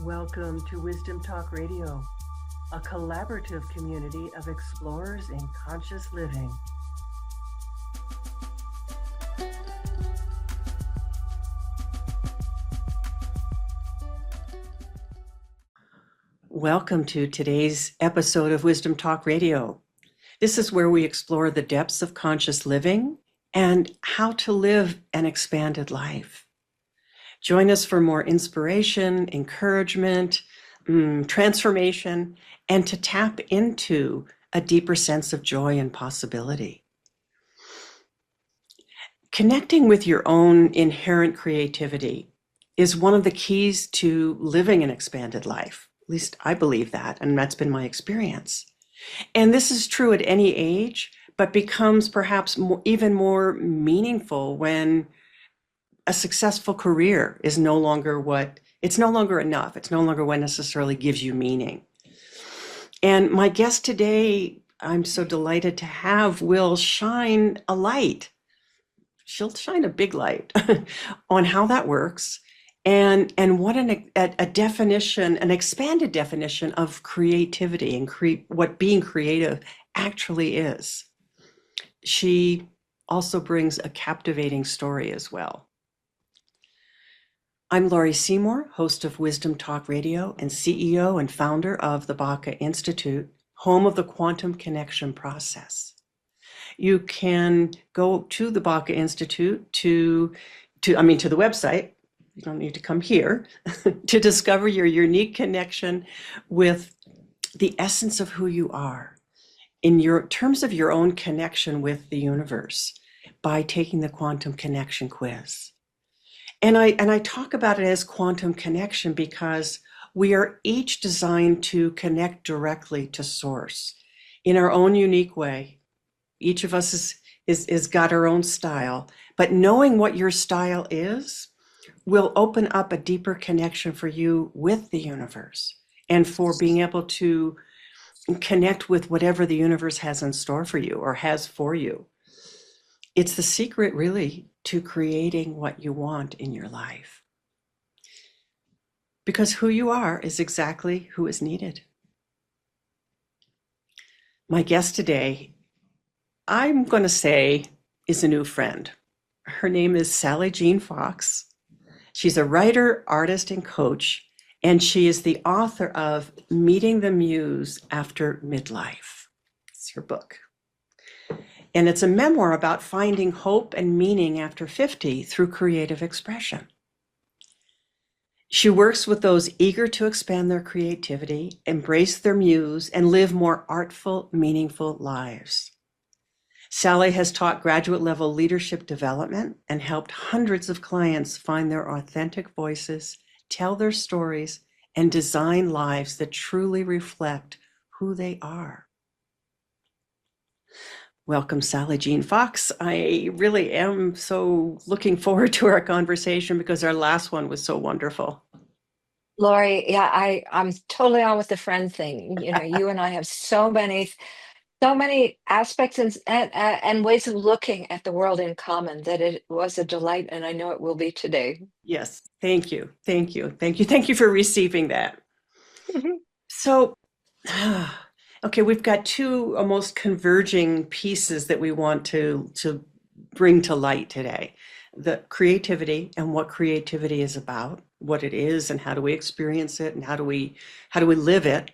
Welcome to Wisdom Talk Radio, a collaborative community of explorers in conscious living. Welcome to today's episode of Wisdom Talk Radio. This is where we explore the depths of conscious living and how to live an expanded life. Join us for more inspiration, encouragement, transformation, and to tap into a deeper sense of joy and possibility. Connecting with your own inherent creativity is one of the keys to living an expanded life. At least I believe that, and that's been my experience. And this is true at any age, but becomes perhaps even more meaningful when a successful career is no longer it's no longer enough. It's no longer what necessarily gives you meaning. And my guest today, I'm so delighted to have, will shine a light. She'll shine a big light on how that works and what a definition, an expanded definition of creativity and what being creative actually is. She also brings a captivating story as well. I'm Laurie Seymour, host of Wisdom Talk Radio and CEO and founder of the Baca Institute, home of the quantum connection process. You can go to the Baca Institute to the website. You don't need to come here to discover your unique connection with the essence of who you are in your terms of your own connection with the universe by taking the quantum connection quiz. And I talk about it as quantum connection because we are each designed to connect directly to source in our own unique way. Each of us is got our own style, but knowing what your style is will open up a deeper connection for you with the universe and for being able to connect with whatever the universe has in store for you or has for you. It's the secret, really, to creating what you want in your life. Because who you are is exactly who is needed. My guest today, I'm going to say, is a new friend. Her name is Sally Jean Fox. She's a writer, artist, and coach, and she is the author of Meeting the Muse After Midlife. It's her book. And it's a memoir about finding hope and meaning after 50 through creative expression. She works with those eager to expand their creativity, embrace their muse, and live more artful, meaningful lives. Sally has taught graduate level leadership development and helped hundreds of clients find their authentic voices, tell their stories, and design lives that truly reflect who they are. Welcome, Sally Jean Fox. I really am so looking forward to our conversation because our last one was so wonderful. Laurie, yeah, I'm totally on with the friend thing. You know, you and I have so many aspects and ways of looking at the world in common that it was a delight, and I know it will be today. Yes, thank you, thank you, thank you, thank you for receiving that. So, okay, we've got two almost converging pieces that we want to bring to light today. The creativity and what creativity is about, what it is and how do we experience it and how do we live it,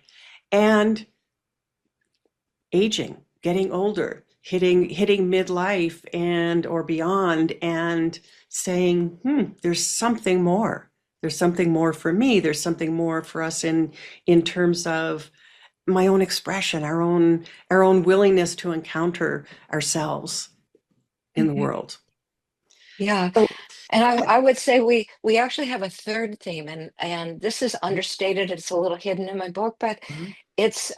and aging, getting older, hitting midlife and or beyond, and saying, there's something more. There's something more for me. There's something more for us in terms of my own expression, our own willingness to encounter ourselves in the world. Yeah. So, And I would say we actually have a third theme, and this is understated. It's a little hidden in my book, but it's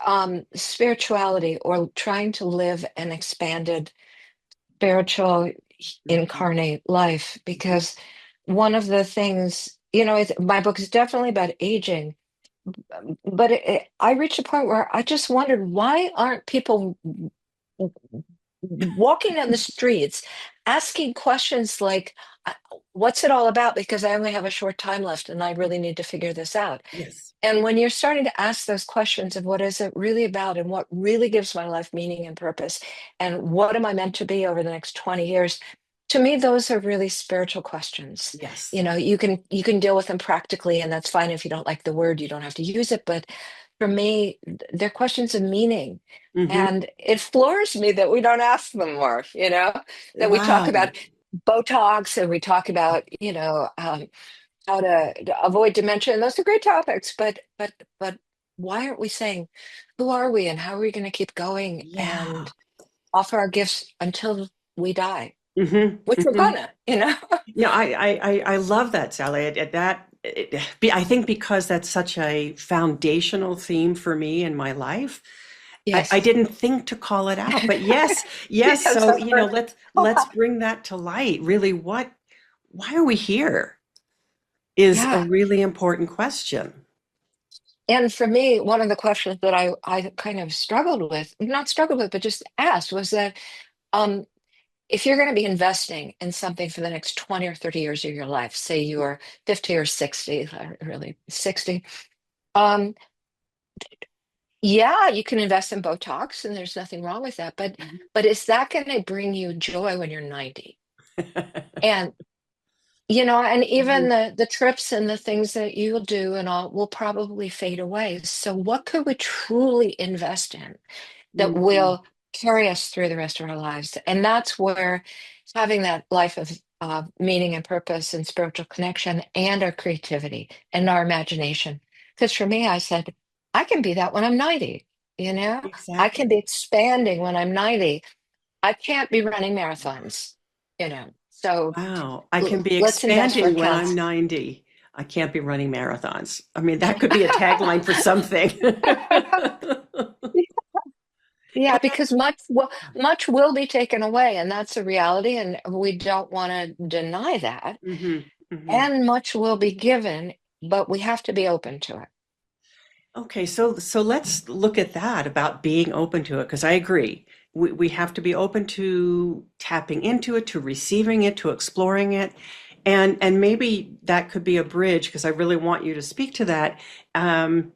spirituality, or trying to live an expanded spiritual incarnate life. Because one of the things, my book is definitely about aging, but I reached a point where I just wondered, why aren't people walking down the streets, asking questions like, "Uh, what's it all about? Because I only have a short time left and I really need to figure this out." Yes. And when you're starting to ask those questions of what is it really about and what really gives my life meaning and purpose, and what am I meant to be over the next 20 years? To me, those are really spiritual questions. Yes. You know, you can deal with them practically, and that's fine. If you don't like the word, you don't have to use it. But for me, they're questions of meaning. Hmm. And it floors me that we don't ask them more, that we talk Wow. about Botox and we talk about, how to avoid dementia, and those are great topics, but why aren't we saying who are we and how are we going to keep going Yeah. and offer our gifts until we die, Hmm. which we're Hmm. gonna. No, I love that, Sally. I think because that's such a foundational theme for me in my life, I Yes. didn't think to call it out, but yes, yes. Yes, So, I've heard. let's bring that to light. Really, why are we here is a Yeah. really important question. And for me, one of the questions that I kind of struggled with, not struggled with, but just asked was that, um, if you're going to be investing in something for the next 20 or 30 years of your life, say you're 50 or 60, really 60, um, yeah, you can invest in Botox and there's nothing wrong with that. But is that going to bring you joy when you're 90? And and even Mhm. the trips and the things that you'll do and all will probably fade away. So what could we truly invest in that Mhm. will carry us through the rest of our lives? And that's where having that life of meaning and purpose and spiritual connection and our creativity and our imagination. Because for me, I said, I can be that when I'm 90, you know? I can be Exactly. expanding when I'm 90. I can't be running marathons. So Wow. I can be let's invest where expanding it when I'm counts. 90. I can't be running marathons. I mean, that could be a tagline for something. Yeah, But because much will be taken away, and that's a reality, and we don't want to deny that. hmm. Hmm. And much will be given, but we have to be open to it. Okay, so let's look at that about being open to it, because I agree. We have to be open to tapping into it, to receiving it, to exploring it. And maybe that could be a bridge, because I really want you to speak to that, um,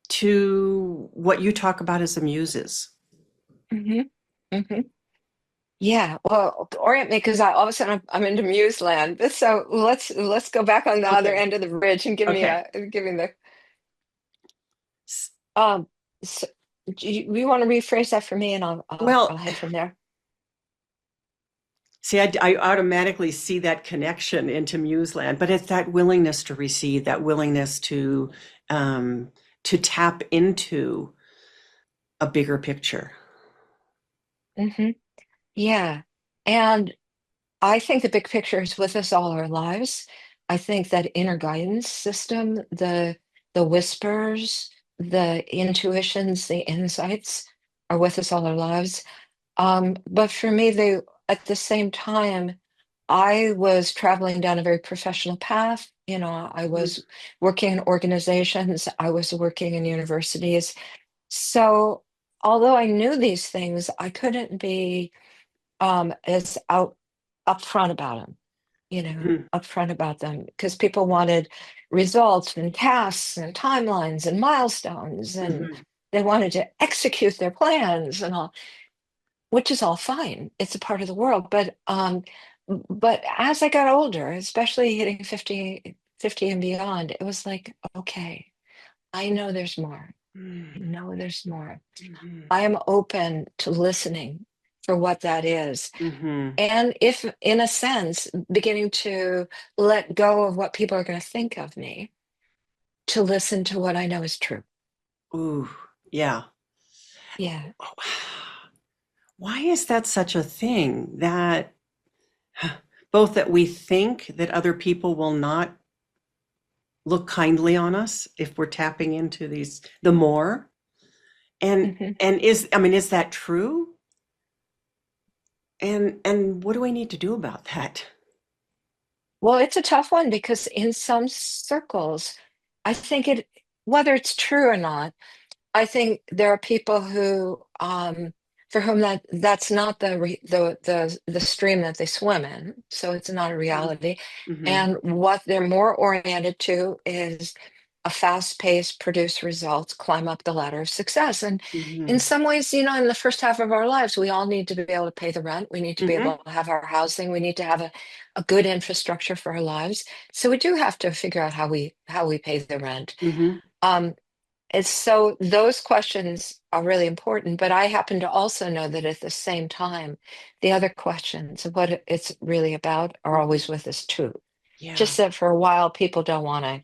to what you talk about as the muses. Hmm. Hmm. Yeah, well, orient me because I all of a sudden I'm into Muse land. So let's go back on the other Okay. end of the bridge and Okay. give me the um. So, do you want to rephrase that for me, and I'll Well, head from there. see, I automatically see that connection into Museland, but it's that willingness to receive, that willingness to tap into a bigger picture. Hmm. Yeah, and I think the big picture is with us all our lives. I think that inner guidance system, the whispers, the intuitions, the insights are with us all our lives. But for me, they at the same time, I was traveling down a very professional path. I Mhm. was working in organizations, I was working in universities. So although I knew these things, I couldn't be as upfront about them, Mhm. upfront about them because people wanted results and tasks and timelines and milestones, and Mhm. they wanted to execute their plans and all, which is all fine. It's a part of the world. But as I got older, especially hitting 50 and beyond, it was like, okay, I know there's more. I Mhm. know there's more. Mhm. I am open to listening for what that is. Mhm. And if, in a sense, beginning to let go of what people are going to think of me, to listen to what I know is true. Ooh, yeah. Yeah. Why is that such a thing that both that we think that other people will not look kindly on us if we're tapping into the more? And Mhm. I mean, is that true? And what do we need to do about that? Well, it's a tough one because in some circles, I think whether it's true or not, I think there are people who for whom that's not the stream that they swim in, so it's not a reality. Mm-hmm. And what they're more oriented to is a fast-paced, produce results, climb up the ladder of success. And in Mm-hmm. some ways, in the first half of our lives, we all need to be able to pay the rent. We need to be Mm-hmm. able to have our housing. We need to have a good infrastructure for our lives. So we do have to figure out how we pay the rent. Mm-hmm. Um, it's so those questions are really important, but I happen to also know that at the same time, the other questions of what it's really about are Mm-hmm. always with us too. Yeah. Just that for a while, people don't want to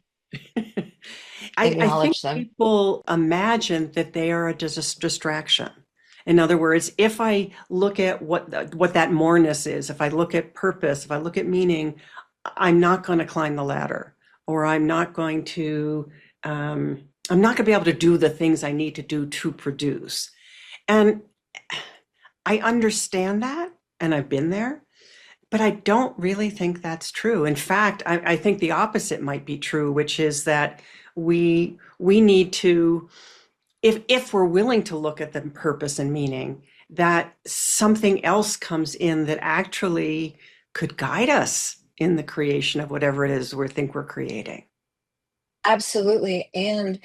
I think acknowledge them. people imagine that they are a distraction. In other words, if I look at what that moreness is, if I look at purpose, if I look at meaning, I'm not going to climb the ladder, or I'm not going to be able to do the things I need to do to produce. And I understand that, and I've been there, but I don't really think that's true. In fact, I think the opposite might be true, which is that we need to, if we're willing to look at the purpose and meaning, that something else comes in that actually could guide us in the creation of whatever it is we think we're creating. Absolutely. And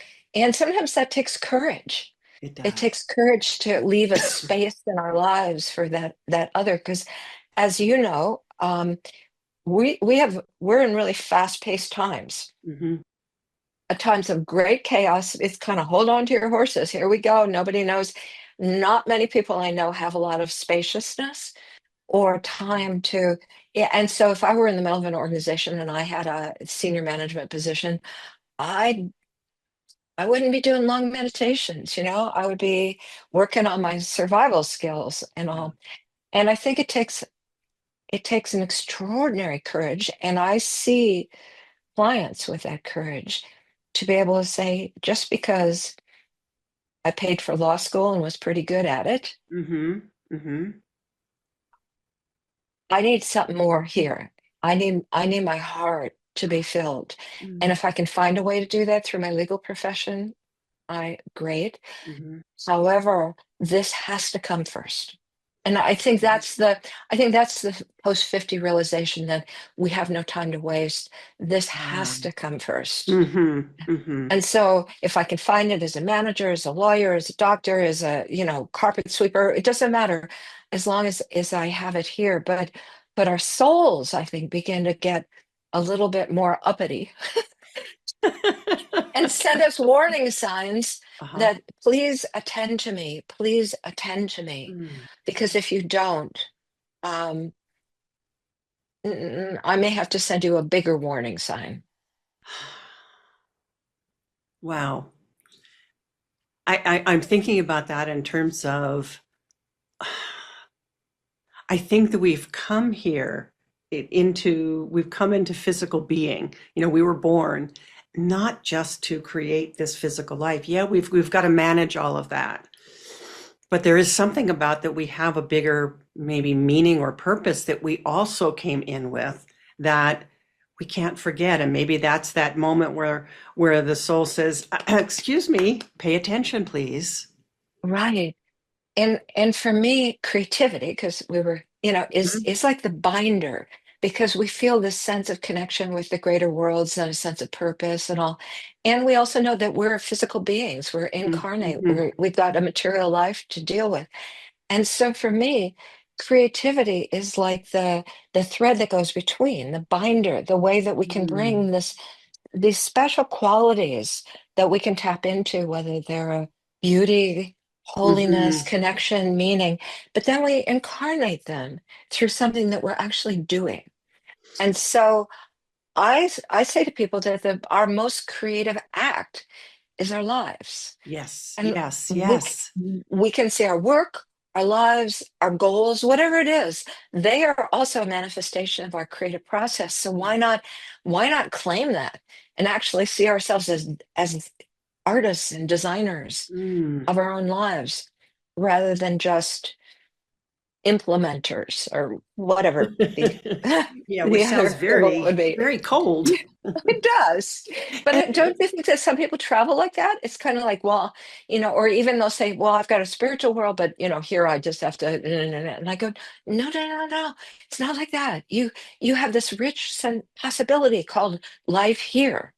sometimes that takes courage. It It does. takes courage to leave a space in our lives for that other. Because as you know, we're in really fast-paced times. Hmm. At times of great chaos. It's kind of hold on to your horses. Here we go. Nobody knows. Not many people I know have a lot of spaciousness or time to. Yeah, and so if I were in the middle of an organization and I had a senior management position, I I wouldn't be doing long meditations, I would be working on my survival skills and all. And I think it takes an extraordinary courage. And I see clients with that courage to be able to say, just because I paid for law school and was pretty good at it, Hmm. Hmm. I need something more here. I need my heart to be filled. And if I can find a way to do that through my legal profession, I great. Hmm. However, this has to come first. And I think that's the post 50 realization that we have no time to waste. This Yeah. has to come first. Hmm. Hmm. And so if I can find it as a manager, as a lawyer, as a doctor, as a, carpet sweeper, it doesn't matter as long as I have it here. But our souls, I think, begin to get a little bit more uppity and send us warning signs Uh-huh. that please attend to me, please attend to me. Mm. Because if you don't, um, I may have to send you a bigger warning sign. Wow. I'm thinking about that in terms of, I think that we've come into physical being. We were born not just to create this physical life. Yeah, we've got to manage all of that. But there is something about that we have a bigger maybe meaning or purpose that we also came in with that we can't forget. And maybe that's that moment where the soul says, "Excuse me, pay attention, please." Right. And for me, creativity, because we were, Mhm. is like the binder, because we feel this sense of connection with the greater worlds and a sense of purpose and all. And we also know that we're physical beings, we're incarnate, Mhm. we've got a material life to deal with. And so for me, creativity is like the thread that goes between, the binder, the way that we can Mm. bring these special qualities that we can tap into, whether they're a beauty, holiness, Mhm. connection, meaning, but then we incarnate them through something that we're actually doing. And so I say to people that our most creative act is our lives. Yes, And yes, we yes. we can see our work, our lives, our goals, whatever it is, they are also a manifestation of our creative process. So why not claim that and actually see ourselves as artists and designers Mm. of our own lives rather than just implementers or whatever the Yeah, which the sounds other equivalent very, would be. very cold. It does. But don't you think that some people travel like that? It's kind of like, well, or even they'll say, well, I've got a spiritual world, but here I just have to, and I go, no, no, no, no. It's not like that. You have this rich possibility called life here.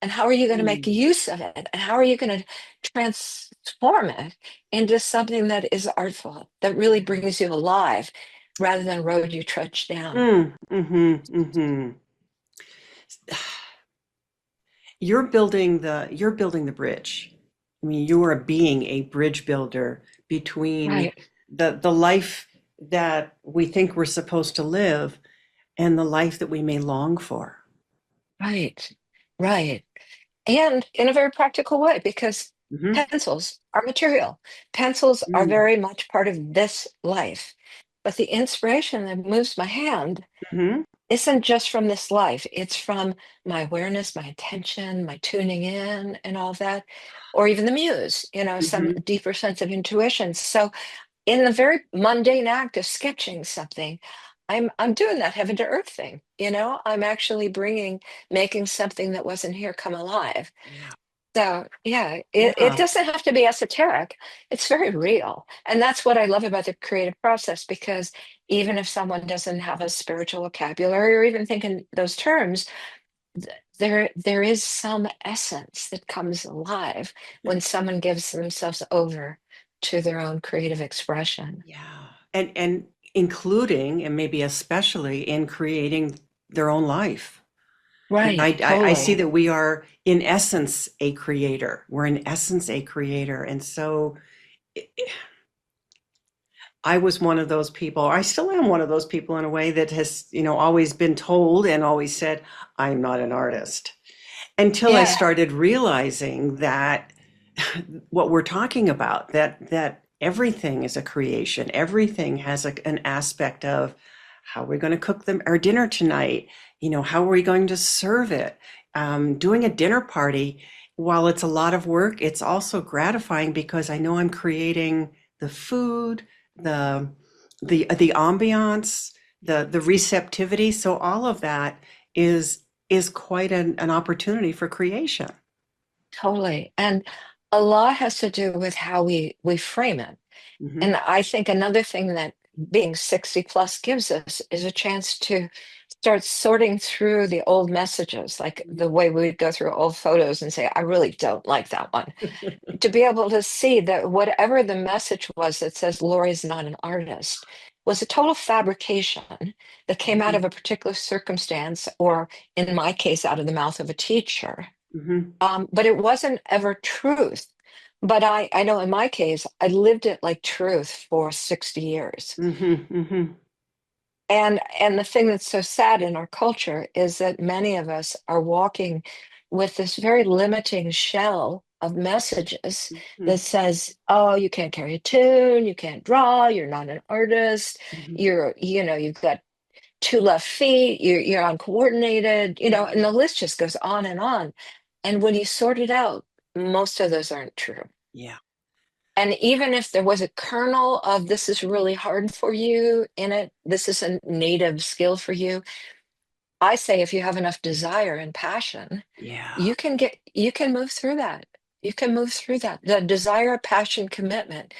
And how are you going to make Mm, use of it? And how are you going to transform it into something that is artful, that really yeah. brings you alive rather than a road you trudge down? Mm-hmm. You're building the bridge. I mean, you are being a bridge builder between Right, the life that we think we're supposed to live and the life that we may long for. right, right. And in a very practical way, because Hmm. pencils are material. Pencils are Mm-hmm. very much part of this life. But the inspiration that moves my hand isn't just from this life, it's from my awareness, my attention, my tuning in, and all that, or even the muse, some Hmm. deeper sense of intuition. So, in the very mundane act of sketching something, I'm doing that heaven to earth thing. I'm actually making something that wasn't here come alive. Yeah. So, yeah, it Yeah. doesn't have to be esoteric. It's very real. And that's what I love about the creative process, because even if someone doesn't have a spiritual vocabulary or even think in those terms, there is some essence that comes alive when someone gives themselves over to their own creative expression. Yeah. And including and maybe especially in creating their own life. I mean, Right, I see totally. that we are in essence a creator. We're in essence a creator. And so I was one of those people. I still am one of those people in a way that has, always been told and always said, I'm not an artist. Until I Yeah, started realizing that what we're talking about, that everything is a creation. Everything has an aspect of how are we going to cook them our dinner tonight? How are we going to serve it? Doing a dinner party, while it's a lot of work, it's also gratifying because I know I'm creating the food, the the ambiance, the receptivity. So all of that is quite an opportunity for creation. totally. And a lot has to do with how we frame it. Hmm. And I think another thing that being 60 plus gives us is a chance to start sorting through the old messages, like the way we would go through old photos and say, I really don't like that one. To be able to see that whatever the message was that says Laurie's not an artist was a total fabrication that came out of a particular circumstance, or in my case, out of the mouth of a teacher. Hmm. But it wasn't ever truth. But I know in my case, I lived it like truth for 60 years. Hmm. Hmm. And the thing that's so sad in our culture is that many of us are walking with this very limiting shell of messages that says, oh, you can't carry a tune, you can't draw, you're not an artist, Hmm. you've got two left feet, you're uncoordinated, and Hmm. the list just goes on and on. And when you sort it out, most of those aren't true. Yeah. And even if there was a kernel of this is really hard for you in it, this is a native skill for you, I say if you have enough desire and passion, Yeah. you can move through that. You can move through that. The desire, passion, commitment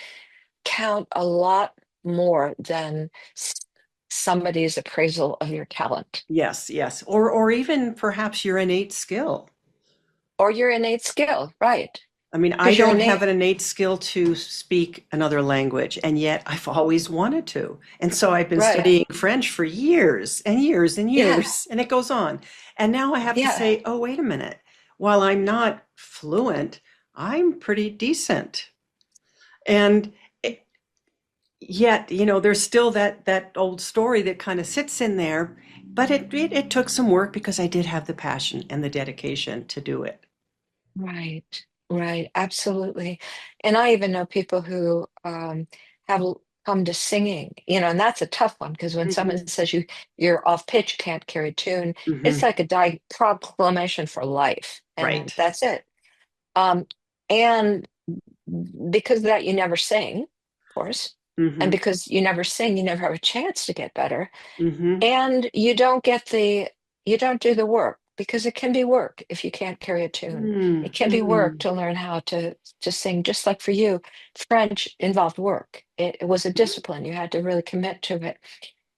count a lot more than somebody's appraisal of your talent Yes, yes. Or even perhaps your innate skill. or your innate skill, right? I mean, I Because your don't have innate, an innate skill to speak another language, and yet I've always wanted to. And so I've been right. studying French for years and years and Yeah, years, and it goes on. And now I have to yeah, say, oh, wait a minute. While I'm not fluent, I'm pretty decent. And yet, there's still that old story that kind of sits in there, but it took some work because I did have the passion and the dedication to do it. right, right, absolutely. And I even know people who have come to singing, and that's a tough one because when someone Hmm. says you're off pitch, can't carry a tune, it's Hmm. like a proclamation for life, and Right. that's it. Um, and because of that, you never sing, of course, and Hmm. because you never sing, you never have a chance to get better. Hmm. And you don't do the work. because it can be work if you can't carry a tune. Mm, It can be work mm, to learn how to sing, just like for you, French involved work. It was a discipline. You had to really commit to it.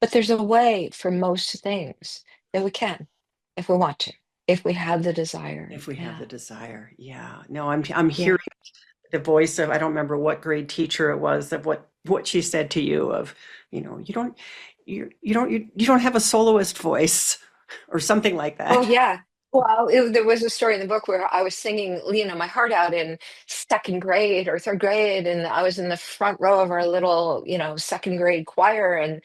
But there's a way for most things that we can, if we want to, if we have the desire. if we have Yeah. the desire. Yeah. No, I'm Yeah. hearing the voice of, I don't remember what grade teacher it was, of what she said to you of, you don't have a soloist voice or something like Oh, that. yeah. Well, there was a story in the book where I was singing, my heart out in second grade or third grade, and I was in the front row of our little, second grade choir, and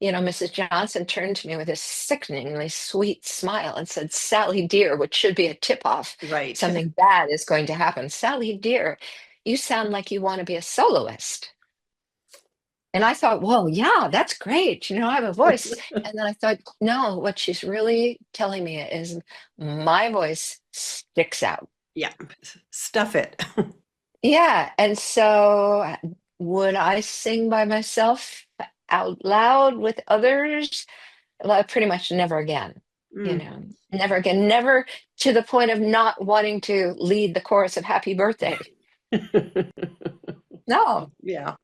Mrs. Johnson turned to me with a sickeningly sweet smile and said, "Sally, dear," which should be a tip-off. Right. Something bad is going to happen. "Sally, dear, you sound like you want to be a soloist." And I thought, "Well, yeah, that's great. I have a voice." And then I thought, no, what she's really telling me is my voice sticks out. Yeah. Stuff it. Yeah. And so would I sing by myself out loud with others? Well, pretty much never again. Mm. Never again. Never to the point of not wanting to lead the chorus of Happy Birthday. No. Yeah.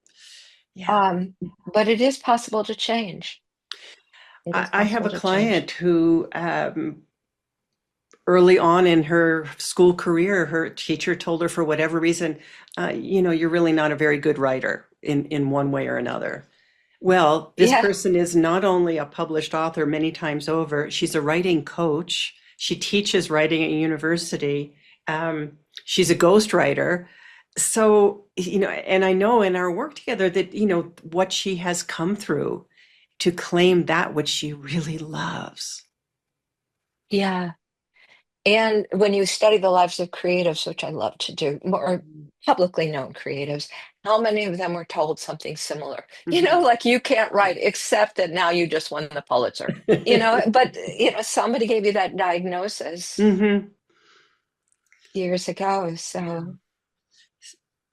Yeah. But it is possible to change. It is I have possible a to change. client who early on in her school career, her teacher told her for whatever reason, you're really not a very good writer in one way or another. Well, this Yeah. person is not only a published author many times over, she's a writing coach. She teaches writing at university. She's a ghostwriter. So, and I know in our work together that, what she has come through to claim that which she really loves. Yeah. And when you study the lives of creatives, which I love to do, more publicly known creatives, how many of them were told something similar? Mhm. Like you can't write, except that now you just won the Pulitzer. But somebody gave you that diagnosis Hmm. years ago. Yeah. So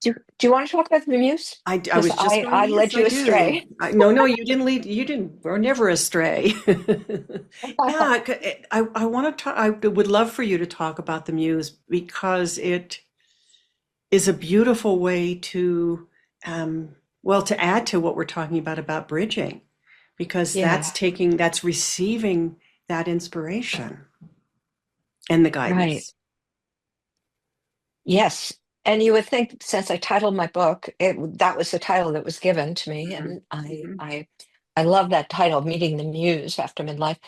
do you want to talk about the Muse? I Because was just going, I yes, led I you do. astray. No, no, you didn't lead, you didn't, we're never astray. Yeah, I want to talk, I would love for you to talk about the Muse because it is a beautiful way to, well, to add to what we're talking about bridging, because Yeah, that's receiving that inspiration and the right. guidance. Yes. And you would think, since I titled my book, that was the title that was given to me, Mhm, and I mhm. I I love that title, Meeting the Muse after Midlife.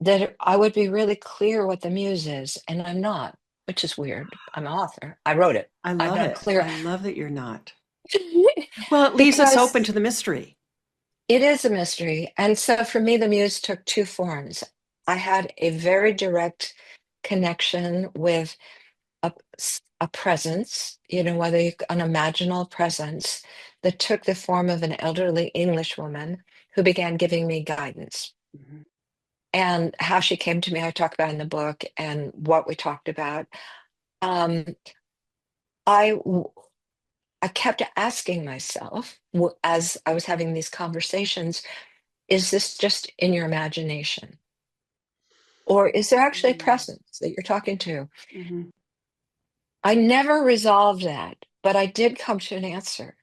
That I would be really clear what the Muse is, and I'm not, which is weird. I'm an author. I wrote it. I I'm love not it. clear I love that you're not. Well, it leaves us open because to the mystery. it is a mystery. And so for me, the Muse took two forms. I had a very direct connection with a presence, whether an imaginal presence that took the form of an elderly English woman who began giving me guidance. Mhm. And how she came to me, I talk about in the book, and what we talked about. Um, I w- I kept asking myself as I was having these conversations, is this just in your imagination? Or is there actually a Mm, presence that you're talking to? mhm. I never resolved that, but I did come to an answer.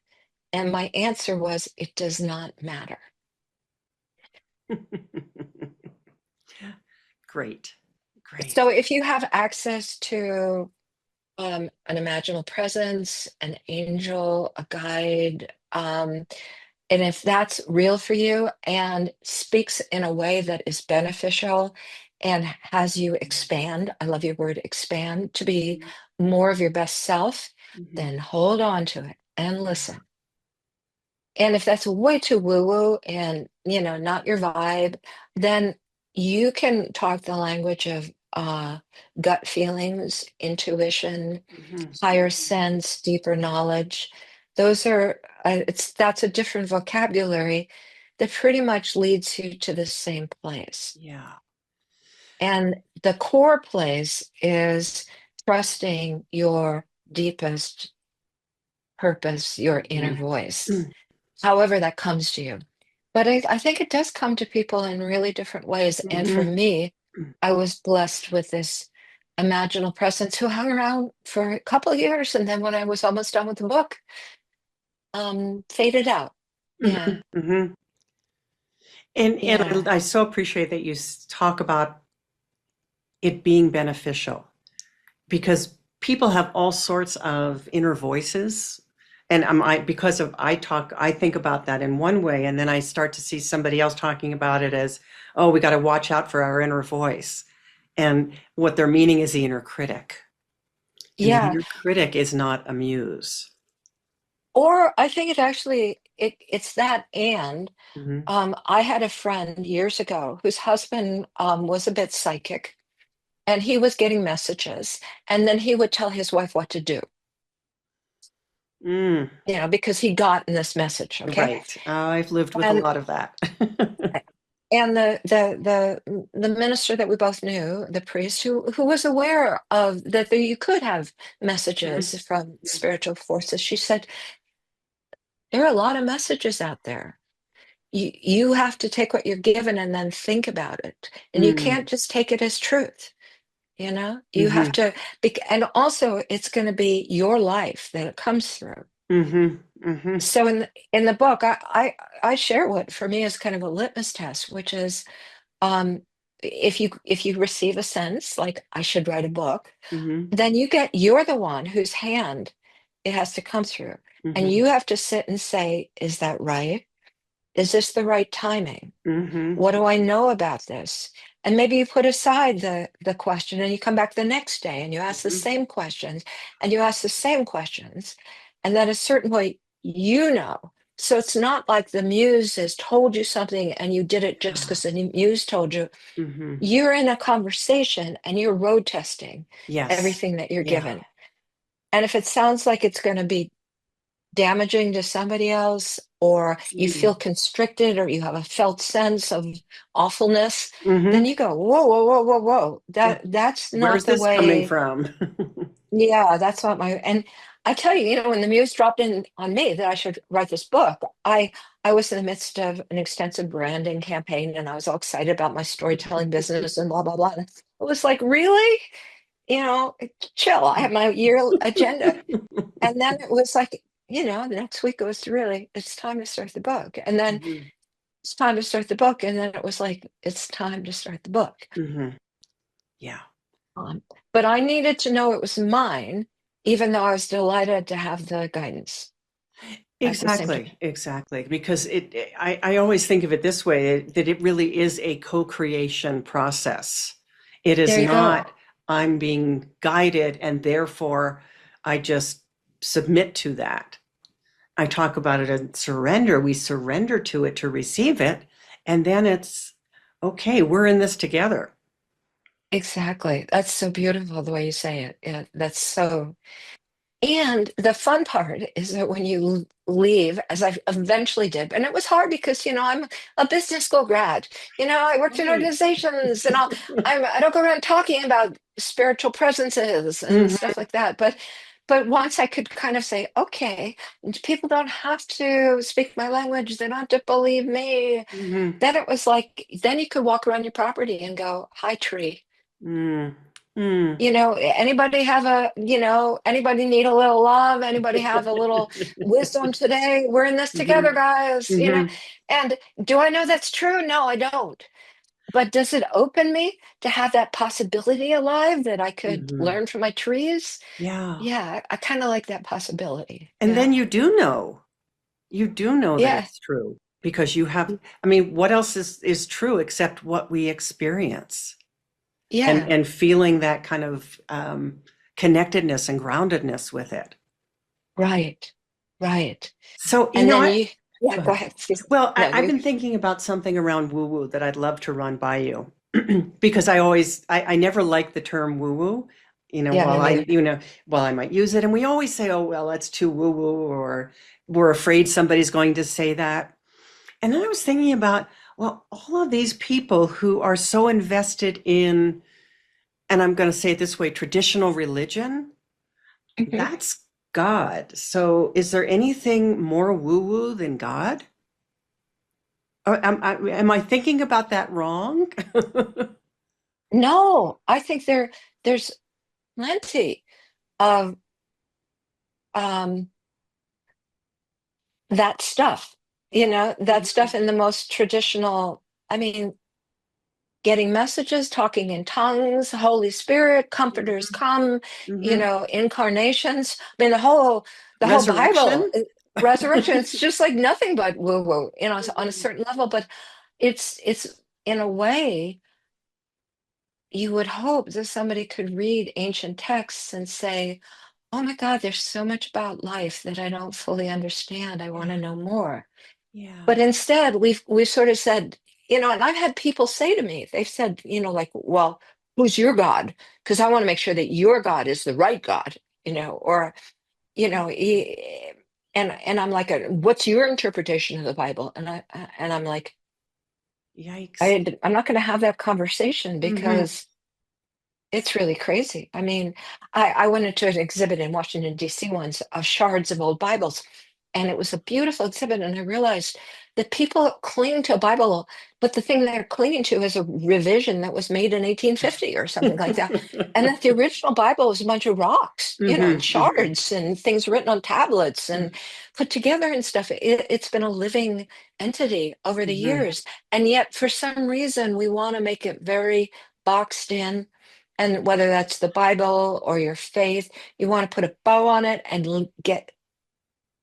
And my answer was, it does not matter. Great, great. So if you have access to an imaginal presence, an angel, a guide, and if that's real for you and speaks in a way that is beneficial and has you expand, I love your word expand, to be Mhm, more of your best self, mhm. then hold on to it and Yeah. listen. And if that's way too woo-woo and, not your vibe, then you can talk the language of gut feelings, intuition, Mhm, higher mhm. sense, deeper knowledge. Those are that's a different vocabulary that pretty much leads you to the same place. Yeah. And the core place is trusting your deepest purpose, your inner Mhm. voice, however that comes to you. But I think it does come to people in really different ways. And for Mhm. me, I was blessed with this imaginal presence who hung around for a couple of years, and then when I was almost done with the book, faded out. Yeah. Mhm, mhm. And Yeah. I so appreciate that you talk about it being beneficial because people have all sorts of inner voices. And because of I think about that in one way, and then I start to see somebody else talking about it as, oh, we got to watch out for our inner voice. And what they're meaning is the inner critic. And the Yeah. inner critic is not a muse. Or I think it actually it's that. And Hmm. I had a friend years ago whose husband was a bit psychic, and he was getting messages, and then he would tell his wife what to do, Mm, because he'd gotten this message. Okay. right. I've lived with a And lot of that. the minister that we both knew, the priest who was aware of that you could have Mhm. messages from spiritual forces, she said, there are a lot of messages out there. You have to take what you're given and then think about it. And you Mm, can't just take it as truth. You have mhm, to, and also it's going to be your life that it comes through. mhm, mhm, So in the book, I share what for me is kind of a litmus test, which is, um, if you receive a sense like I should write a book, mhm, then you're the one whose hand it has to come through, and mhm, you have to sit and say, is that right? Is this the right timing? mhm, What do I know about this? And maybe you put aside the question and you come back the next day and you ask the mhm. same questions and you ask the same questions. And then at a certain point, So it's not like the muse has told you something and you did it just Yeah. because the muse told you. Mhm. You're in a conversation and you're road testing Yes. everything that you're Yeah. given. And if it sounds like it's going to be damaging to somebody else, or you Mm. feel constricted, or you have a felt sense of awfulness, then Mhm. you go, whoa, whoa, whoa, whoa, whoa. That's not Where's the this coming way. from? Yeah, that's not my. And I tell you, when the muse dropped in on me that I should write this book, I was in the midst of an extensive branding campaign, and I was all excited about my storytelling business and blah blah blah. And it was like, really, you know, chill. I have my year agenda. And then it was like, the next week it was really, it's time to start the book. And then Mhm. it's time to start the book. And then it was like, it's time to start the book. Mhm. Yeah. But I needed to know it was mine, even though I was delighted to have the guidance at the same time. Exactly. Exactly. Because I always think of it this way, that it really is a co-creation process. It is There you go. not I'm being guided and therefore I just submit to that. I talk about it in surrender. We surrender to it to receive it. And then it's okay, we're in this together. Exactly. That's so beautiful the way you say it. Yeah, that's so. And the fun part is that when you leave, as I eventually did, and it was hard because I'm a business school grad. I worked in Right. organizations, and I don't go around talking about spiritual presences and Hmm. stuff like that. But once I could kind of say, okay, people don't have to speak my language; they don't have to believe me. Hmm. Then it was like, then you could walk around your property and go, "Hi, tree." Mm. Mm. Anybody need a little love? Anybody have a little wisdom today? We're in this together, Hmm. guys. Hmm. And do I know that's true? No, I don't. But does it open me to have that possibility alive that I could Hmm. learn from my trees? Yeah. Yeah, I kind of like that possibility. And Yeah. then you do know that Yeah. it's true because you have, I mean, what else is true except what we experience and Yeah. and feeling that kind of connectedness and groundedness with it. Right. Right. So, And then I yeah, go go ahead. ahead. Excuse me. Well, No, I've you, been thinking about something around woo woo that I'd love to run by you because I never like the term woo woo. yeah, me neither. While I might use it, and we always say, "Oh, well, that's too woo woo," or we're afraid somebody's going to say that. And then I was thinking about, well, all of these people who are so invested in, and I'm going to say it this way, traditional religion, Mhm. that's God. So is there anything more woo woo than God? Or am I thinking about that wrong? No, I think there's plenty of um, that stuff, that stuff Mhm, in the most traditional. I mean, getting messages, talking in tongues, Holy Spirit, comforters mhm, come, mhm. incarnations. I mean, the whole Bible, Resurrection? resurrection. It's just like nothing but woo woo, on a Mhm. certain level. But it's in a way you would hope that somebody could read ancient texts and say, "Oh my God, there's so much about life that I don't fully understand. I want Yeah, to know more." yeah. But instead, we've sort of said, and I've had people say to me, they've said, like, well, who's your God? Because I want to make sure that your God is the right God, or, you know, e- and I'm like, what's your interpretation of the Bible? And I'm like, Yikes. I'm not going to have that conversation Mhm. because it's really crazy. I mean, I went into an exhibit in Washington, D.C. once of shards of old Bibles, and it was a beautiful exhibit. And I realized that people cling to a Bible, but the thing they're clinging to is a revision that was made in 1850 or something like that. And that the original Bible was a bunch of rocks, and Mhm, mhm, shards and things written on tablets and mm, put together and stuff. It's been a living entity over the mhm, years. And yet, for some reason, we want to make it very boxed in, and whether that's the Bible or your faith, you want to put a bow on it and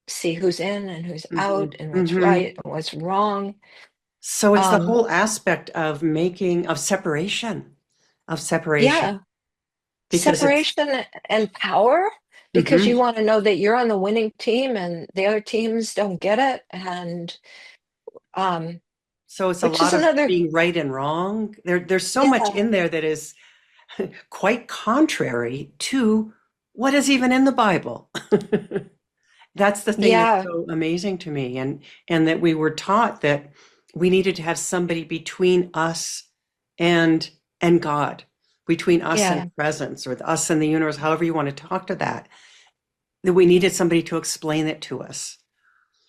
see who's in and who's mhm, out and what's mhm. right and what's wrong. So it's the Um, whole aspect of separation, yeah, because it's separation and power, because mhm. you want to know that you're on the winning team and the other teams don't get it, and um, So it's a which is lot of another, being right and wrong. There's so much yeah, in there that is quite contrary to what is even in the Bible. That's the thing that's yeah, so amazing to me, and that we were taught that we needed to have somebody between us and God, between us and yeah. presence, or us and the universe, however you want to talk to that. That we needed somebody to explain it to us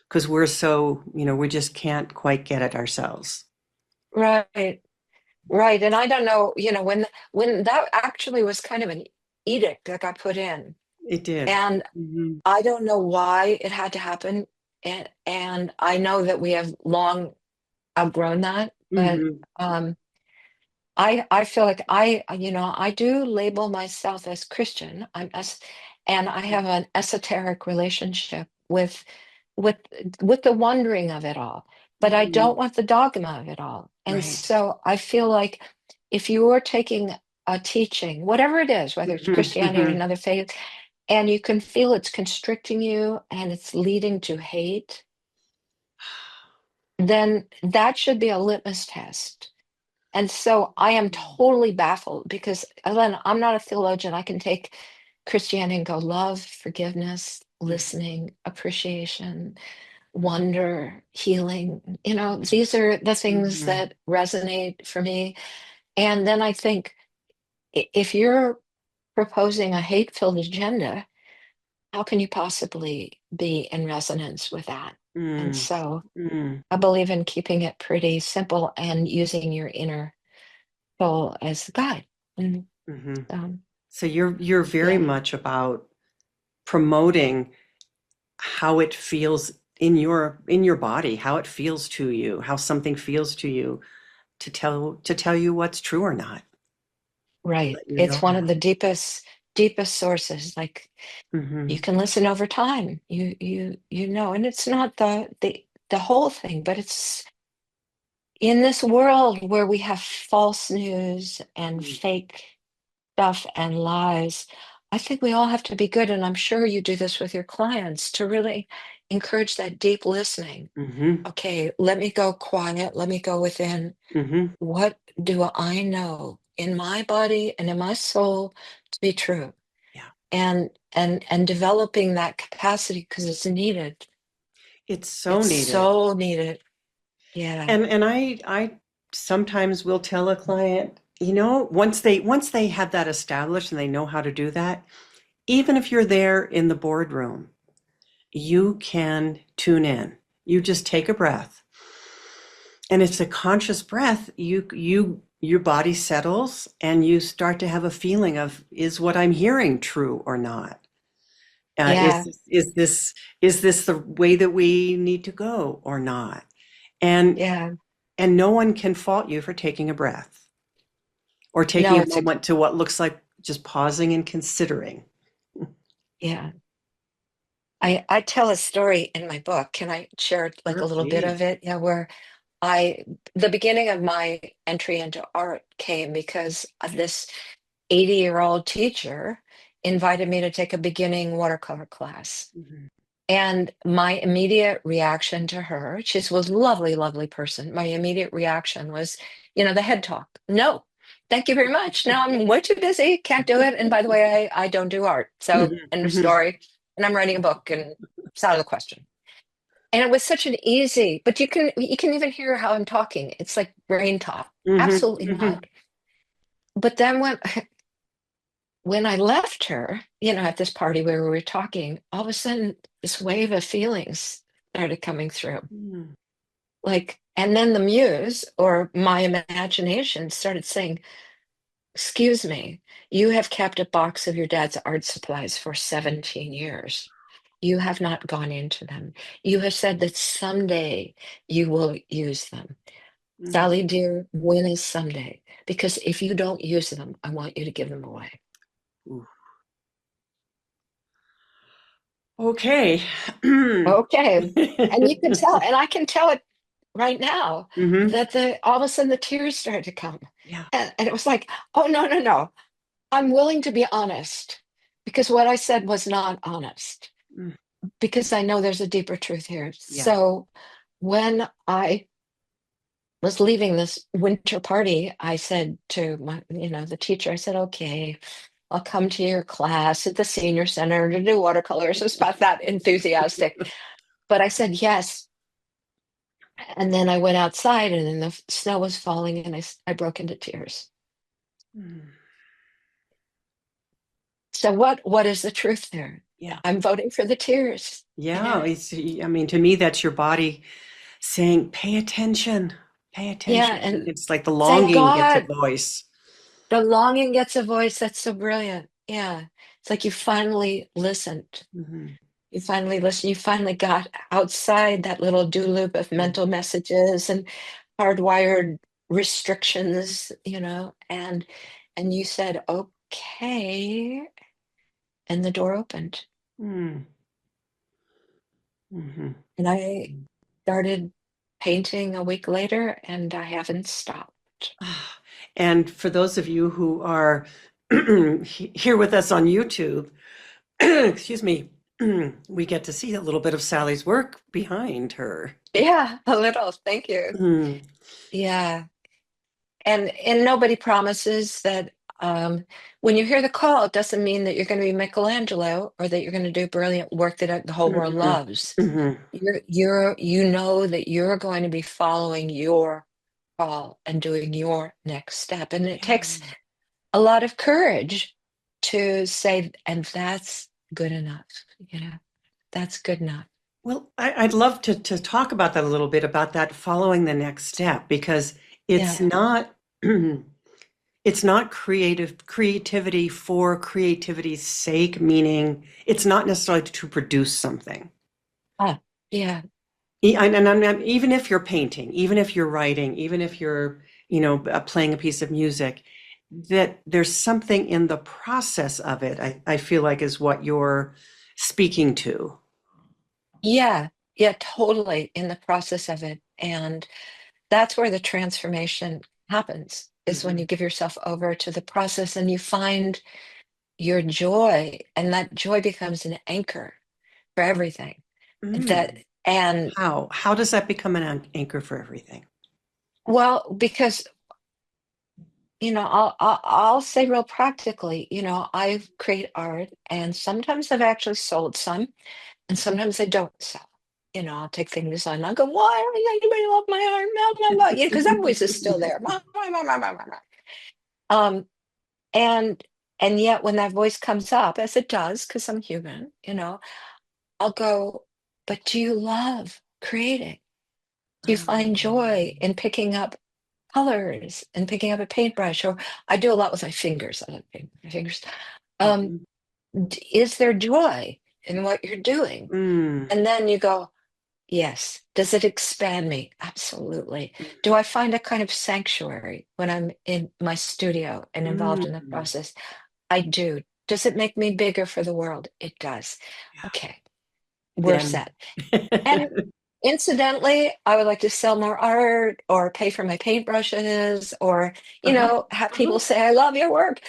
because we're so, we just can't quite get it ourselves. Right, right. And I don't know, when that actually was kind of an edict that got put in. It did. And Hmm. I don't know why it had to happen. And I know that we have long outgrown that, but Hmm. I feel like I do label myself as Christian. And I have an esoteric relationship with with the wondering of it all, but I Hmm. don't want the dogma of it all. And Right. so I feel like if you are taking a teaching, whatever it is, whether it's Hmm. Christianity or Hmm. another faith, and you can feel it's constricting you and it's leading to hate, then that should be a litmus test. And so I am totally baffled because, Ellen, I'm not a theologian. I can take Christianity and go love, forgiveness, listening, appreciation, wonder, healing. These are the things Hmm. that resonate for me. And then I think, if you're proposing a hate-filled agenda, how can you possibly be in resonance with that? And Hmm. so Hmm. I believe in keeping it pretty simple and using your inner soul as the guide. And Hmm. um, So you're very yeah, much about promoting how it feels in your body, how it feels to you, how something feels to you, to tell you what's true or not. right. Let you know It's one of that. the deepest sources. Like, you Hmm. can listen over time. And it's not the whole thing, but it's in this world where we have false news and fake stuff and lies. I think we all have to be good, and I'm sure you do this with your clients, to really encourage that deep listening. Hmm. Okay, let me go quiet, let me go within. Hmm. What do I know in my body and in my soul to be true? Yeah. And developing that capacity, because it's needed. It's so It's needed. so needed. Yeah, And I sometimes will tell a client, once they have that established and they know how to do that, even if you're there in the boardroom, you can tune in. You just take a breath. And it's a conscious breath. You your body settles and you start to have a feeling of, is what I'm hearing true or not? Yeah, Is this the way that we need to go or not? And yeah. and no one can fault you for taking a breath or taking No, a moment to what looks like just pausing and considering. yeah. I tell a story in my book. Can I share like Sure, a little bit of please. it? Yeah, where I the beginning of my entry into art came because of this 80-year-old teacher invited me to take a beginning watercolor class. Mhm. And my immediate reaction to her, she was a lovely, lovely person. My immediate reaction was, the head talk. No, thank you very much. No, I'm way too busy. Can't do it. And by the way, I don't do art. So Mhm, end of mhm, story. And I'm writing a book and it's out of the question. And it was such an easy, but you can even hear how I'm talking. It's like brain talk. mhm, Absolutely mhm, not. But then when I left her, at this party where we were talking, all of a sudden this wave of feelings started coming through. mhm, Like, and then the muse or my imagination started saying, "Excuse me, you have kept a box of your dad's art supplies for 17 years. You have not gone into them. You have said that someday you will use them. mhm. Sally, dear, when is someday? Because if you don't use them, I want you to give them away." Ooh. Okay. Okay. And you can tell, and I can tell it right now Hmm. that the all of a sudden the tears started to come. Yeah. And it was like, oh no, no, no. I'm willing to be honest because what I said was not honest Mm. because I know there's a deeper truth here. Yeah. So when I was leaving this winter party, I said to the teacher, I said, okay, I'll come to your class at the senior center to do watercolors. It's about that enthusiastic. But I said, yes. And then I went outside and then the snow was falling and I broke into tears. Mm. So what is the truth there? Yeah. I'm voting for the tears. Yeah. Yeah. I mean, to me, that's your body saying, pay attention, pay Yeah. attention. And And it's like the thank longing gets a God voice. the longing gets a voice. That's so brilliant. Yeah. It's like you finally listened. Hmm. You finally listened. You finally got outside that little do loop of Yeah. mental messages and hardwired restrictions, and you said, okay. And the door opened. Mm. Hmm. And I started painting a week later and I haven't stopped. And for those of you who are here with us on YouTube, excuse me, we get to see a little bit of Sally's work behind her. Yeah, a little. Thank you. Mm. Yeah. And nobody promises that when you hear the call, it doesn't mean that you're going to be Michelangelo or that you're going to do brilliant work that the whole world Mhm. loves. Mhm. You know that you're going to be following your call and doing your next step. And it Yeah. takes a lot of courage to say, and that's good enough. That's good enough. Well, I'd love to talk about that a little bit, about that following the next step, because it's Yeah. not it's not creativity for creativity's sake, meaning it's not necessarily to produce something. Ah, yeah. Even if you're painting, even if you're writing, even if you're, playing a piece of music, that there's something in the process of it, I feel like is what you're speaking to. Yeah. Yeah, totally in the process of it. And that's where the transformation happens, is when you Mhm. give yourself over to the process and you find your joy, and that joy becomes an anchor for everything. That Mm. and How does that become an anchor for everything? well, because I'll say real practically, I create art, and sometimes I've actually sold some, and sometimes I don't sell. I'll take things on. I'll go, why don't anybody love my art? Blah, blah, blah. Because that voice is still there. Blah, blah, blah, blah, blah, blah, blah. Um, and and yet when that voice comes up, as it does, because I'm human, I'll go, but do you love creating? Do you find joy in picking up colors and picking up a paintbrush, or I do a lot with my fingers. I like painting with my fingers. Um, Mhm. is there joy in what you're doing? Mm, And then you go, yes. Does it expand me? Absolutely. Do I find a kind of sanctuary when I'm in my studio and involved in the mm. process? I do. Does it make me bigger for the world? It does. Yeah. Okay, we're Then, set. And incidentally, I would like to sell more art or pay for my paintbrushes or, uh-huh, have uh-huh. people say, I love your work.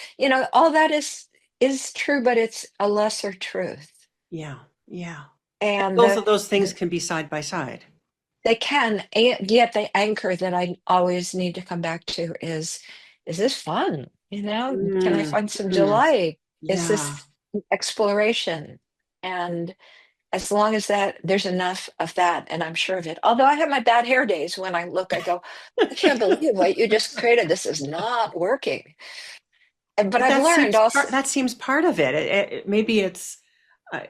All that is true, but it's a lesser truth. Yeah, yeah. And Both of those things can be side by side. they can, and yet the anchor that I always need to come back to is this fun? Can I Mm, find some mm. delight? Is Yeah. this exploration? And as long as that there's enough of that, and I'm sure of it. Although I have my bad hair days when I look, I go, I can't believe what you just created. This is not working. But But I've learned also, that seems part of it. Maybe it's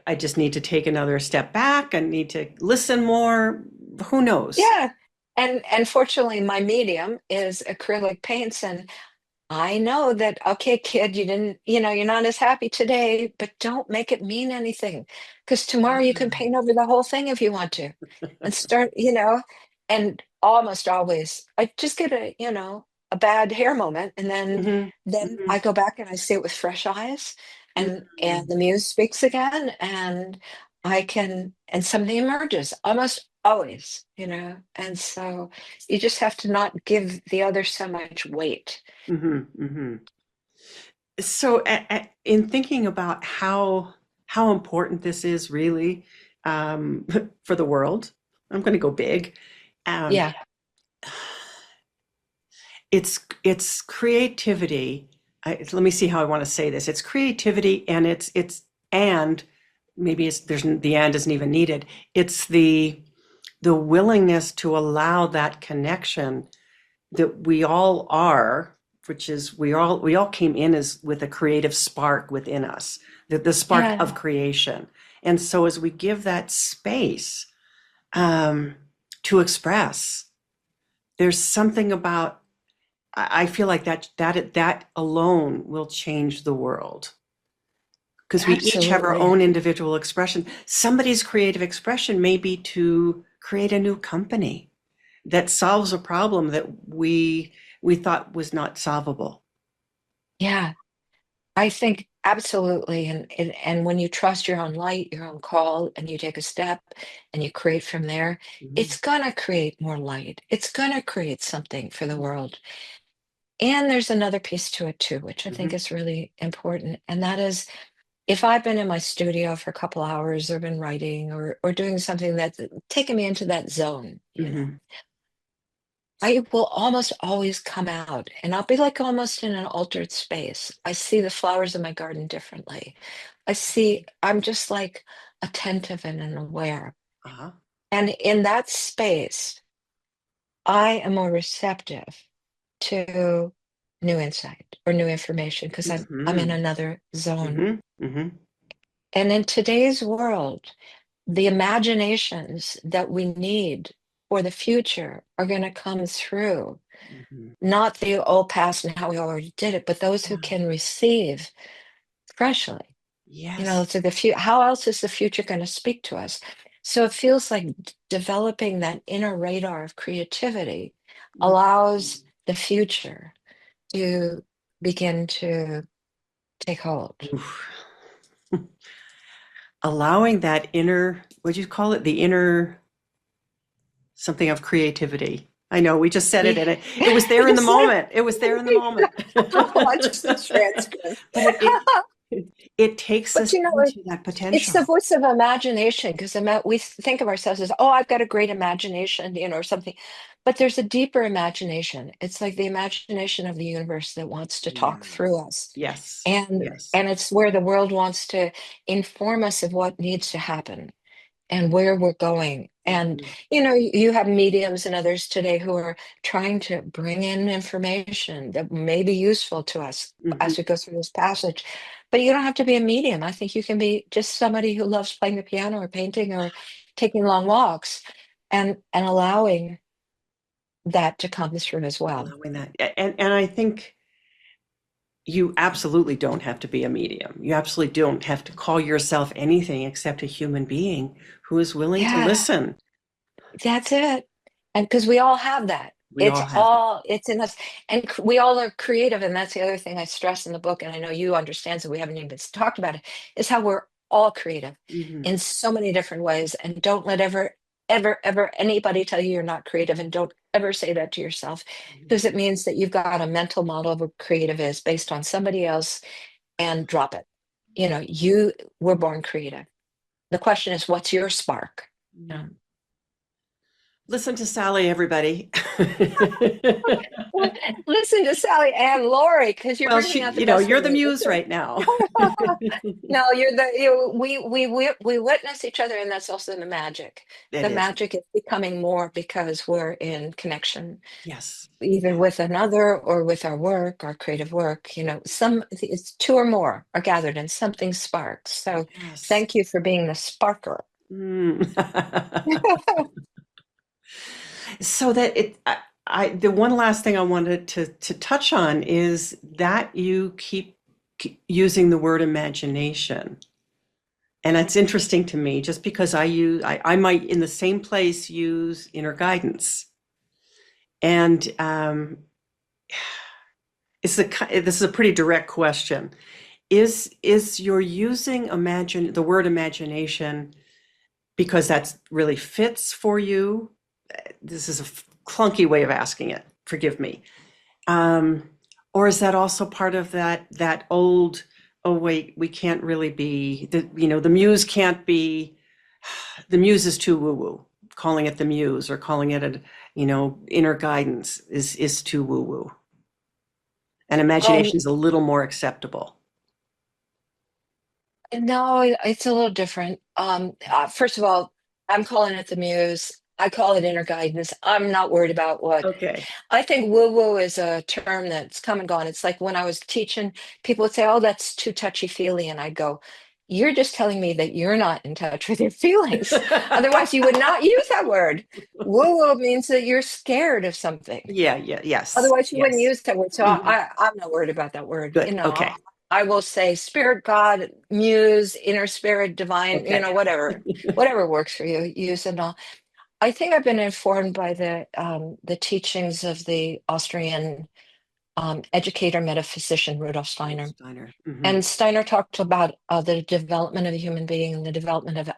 I just need to take another step back. I need to listen more. Who knows? yeah. And fortunately, my medium is acrylic paints, and I know that, okay, kid, you didn't, you're not as happy today, but don't make it mean anything. Because tomorrow you can paint over the whole thing if you want to and start, and almost always I just get a bad hair moment. And Mhm, then mhm, I go back and I see it with fresh eyes and mm, the muse speaks again and and something emerges almost always, and so you just have to not give the other so much weight. mhm, mhm. So, in thinking about how important this is really for the world, I'm going to go big. Um, Yeah. it's creativity. Let me see how I want to say this. It's creativity, and and maybe there's the and isn't even needed. It's the willingness to allow that connection that we all are, which is we all came in as with a creative spark within us, the spark Yeah, of creation. And so as we give that space to express, there's something about I feel like that alone will change the world because we each have our absolutely. own individual expression. Somebody's creative expression may be to create a new company that solves a problem that we thought was not solvable. Yeah, I think absolutely. And when you trust your own light, your own call, and you take a step and you create from there, Mhm. it's gonna create more light. It's gonna create something for the world. And there's another piece to it too, which I think Mhm. is really important. And that is if I've been in my studio for a couple hours or been writing or doing something that's taken me into that zone, Mhm. I will almost always come out and I'll be like almost in an altered space. I see the flowers in my garden differently. I'm just like attentive and aware. Uh-huh. And in that space, I am more receptive to new insight or new information because I'm in Mhm. another zone. Mhm. Mhm. And in today's world, the imaginations that we need for the future are going to come through Mhm. not the old past and how we already did it, but those who Yeah. can receive freshly. Yes. So how else is the future going to speak to us? So it feels like developing that inner radar of creativity allows the future to begin to take hold. Oof. Allowing that inner, what'd you call it? The inner something of creativity. I know we just said it Yeah. and it was there in the moment. It was there in the moment. I'll watch the transcript. But it takes But us into that it's the potential. voice of imagination because we think of ourselves as, oh, I've got a great imagination, or something. But there's a deeper imagination. It's like the imagination of the universe that wants to talk Yeah. through us. Yes. And Yes. and it's where the world wants to inform us of what needs to happen and where we're going. And Mhm. you have mediums and others today who are trying to bring in information that may be useful to us as Mhm. we go through this passage. But you don't have to be a medium. I think you can be just somebody who loves playing the piano or painting or taking long walks and allowing that to come through as well. allowing that. And I think you absolutely don't have to be a medium. You absolutely don't have to call yourself anything except a human being who is willing to Yeah, listen. that's it. And because we all have that. We all have that. It's in us. And we all are creative. And that's the other thing I stress in the book. And I know you understand, so we haven't even talked about it, is how we're all creative Mhm. in so many different ways. And don't let ever anybody tell you you're not creative. And don't ever say that to yourself, because it means that you've got a mental model of what creative is based on somebody else, and drop it. You were born creative. The question is, what's your spark? Yeah. Listen to Sally, everybody. Listen to Sally and Laurie, because you're Well, bringing she, out the best you're in the me. muse right now. No, you're the you, we witness each other, and that's also the magic. It The is. magic is becoming more because we're in connection, Yes. either Yeah. with another or with our work, our creative work. It's two or more are gathered and something sparks. So Yes. thank you for being the sparker. Mm. So that the one last thing I wanted to touch on is that you keep using the word imagination. And it's interesting to me just because I might in the same place use inner guidance. And this is a pretty direct question. Is you're using the word imagination because that's really fits for you? This is a clunky way of asking it. Forgive me. Um, or is that also part of that old, oh wait, we can't really be the muse can't be, the muse is too woo-woo. Calling it the muse or calling it inner guidance is too woo-woo. And Um, imagination is a little more acceptable. no, it's a little different. First of all, I'm calling it the muse. I call it inner guidance. I'm not worried about what. Okay. I think woo woo is a term that's come and gone. It's like when I was teaching, people would say, "Oh, that's too touchy feely," and I'd go, "You're just telling me that you're not in touch with your feelings. Otherwise, you would not use that word. Woo woo means that you're scared of something. Yeah, yeah, yes, Otherwise, you wouldn't yes. use that word. So Mhm. I'm not worried about that word. Good. Okay. I will say spirit, God, muse, inner spirit, divine, Okay. whatever works for you, use it all. I think I've been informed by the teachings of the Austrian educator metaphysician Rudolf Steiner. Steiner. Hmm. And Steiner talked about the development of a human being and the development of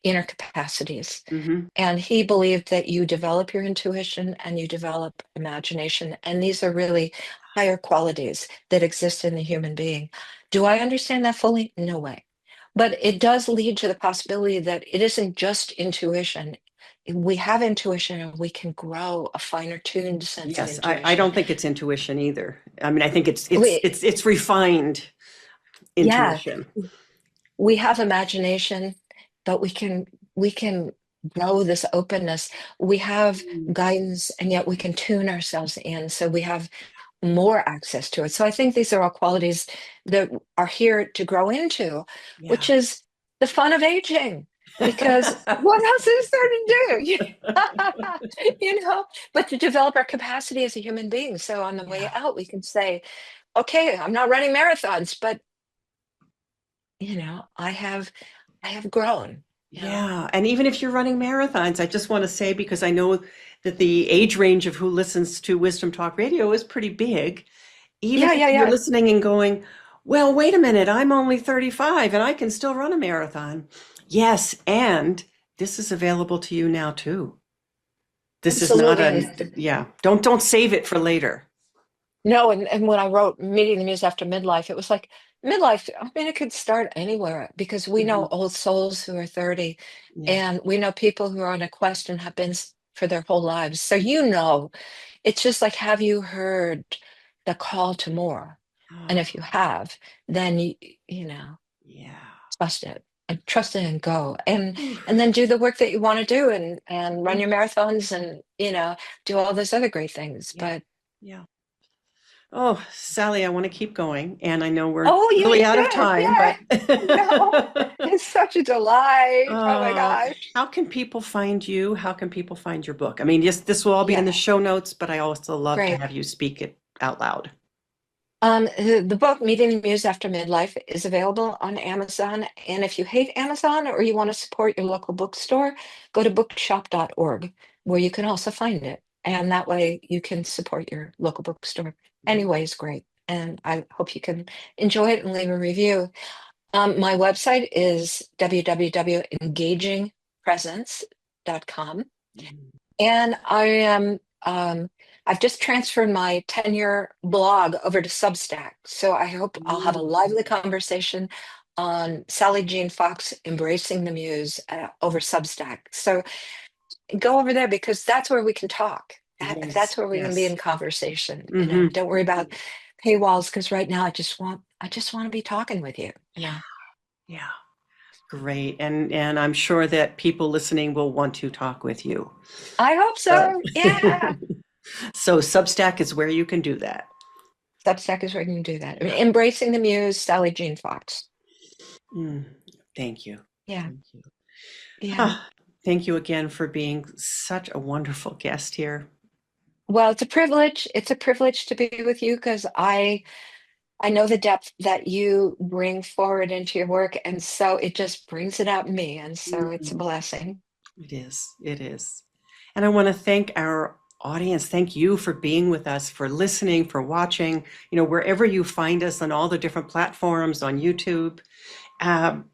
inner capacities. Hmm. And he believed that you develop your intuition and you develop imagination. And these are really higher qualities that exist in the human being. Do I understand that fully? No way. But it does lead to the possibility that it isn't just intuition. We have intuition and we can grow a finer tuned sense of Yes, I intuition. don't think it's intuition either. I mean, I think it's We, it's it's refined yeah, intuition. we have imagination, but we can grow this openness. We have Mm. guidance, and yet we can tune ourselves in, so we have more access to it. So I think these are all qualities that are here to grow into, Yeah. which is the fun of aging. Because what else is there to do? But to develop our capacity as a human being. So on the way Yeah. out, we can say, okay, I'm not running marathons, but I have grown. Yeah. And even if you're running marathons, I just want to say, because I know that the age range of who listens to Wisdom Talk Radio is pretty big, even Yeah, if yeah, you're yeah. listening and going, well, wait a minute, I'm only 35 and I can still run a marathon. Yes, and this is available to you now too. This is not Absolutely. And yeah, don't save it for later. no, and when I wrote Meeting the Muse after midlife, it was like midlife, I mean, it could start anywhere because we know Mhm. old souls who are 30, Yeah. and we know people who are on a quest and have been for their whole lives. So it's just like, have you heard the call to more? And Oh, if you have, then you yeah. trust it. And trust it and go. And Ooh. and then do the work that you want to do, and run Mhm. your marathons, and do all those other great things. Yeah. But Yeah. Oh, Sally, I want to keep going, and I know we're Oh, you really out of should. time, Yeah. but No, it's such a delight. Oh my gosh. how can people find you? How can people find your book? I mean, yes, this will all be in Yeah, the show notes, but I also love to great. have you speak it out loud. The book Meeting the Muse After Midlife is available on Amazon. And if you hate Amazon or you want to support your local bookstore, go to bookshop.org, where you can also find it. And that way you can support your local bookstore. Anyway, it's great. And I hope you can enjoy it and leave a review. My website is www.engagingpresence.com. Mhm. And I've just transferred my 10-year blog over to Substack. So I hope I'll have a lively conversation on Sally Jean Fox embracing the muse over Substack. So go over there because that's where we can talk. That's Yes, where we can be yes. in conversation. Hmm. Don't worry about paywalls because right now I just want to be talking with you. Yeah, great. And I'm sure that people listening will want to talk with you. I hope Uh, so. Yeah. so Substack is where you can do that. Substack is where you can do that. I mean, embracing the muse, Sally Jean Fox. Mm, thank you. Yeah. Thank you. Yeah. Ah, thank you again for being such a wonderful guest here. Well, it's a privilege. It's a privilege to be with you because I know the depth that you bring forward into your work, and so it just brings it out in me, and so it's a Mm, blessing. it is. It is. And I want to thank our audience. Thank you for being with us, for listening, for watching, wherever you find us on all the different platforms on YouTube. Um,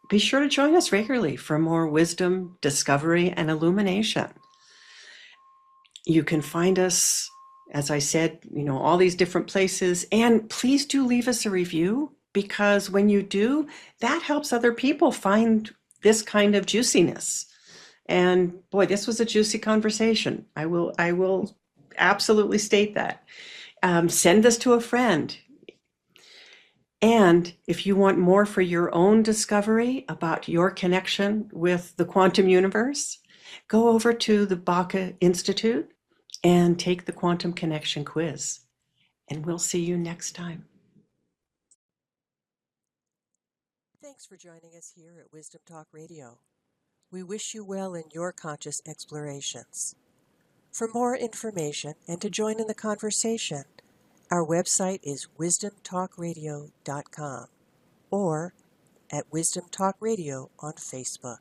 be sure to join us regularly for more wisdom, discovery, and illumination. You can find us, as I said, all these different places. And please do leave us a review because when you do, that helps other people find this kind of juiciness. And boy, this was a juicy conversation. I will absolutely state that. Send this to a friend. And if you want more for your own discovery about your connection with the quantum universe, go over to the Baca Institute and take the Quantum Connection quiz. And we'll see you next time. Thanks for joining us here at Wisdom Talk Radio. We wish you well in your conscious explorations. For more information and to join in the conversation, our website is wisdomtalkradio.com or at Wisdom Talk Radio on Facebook.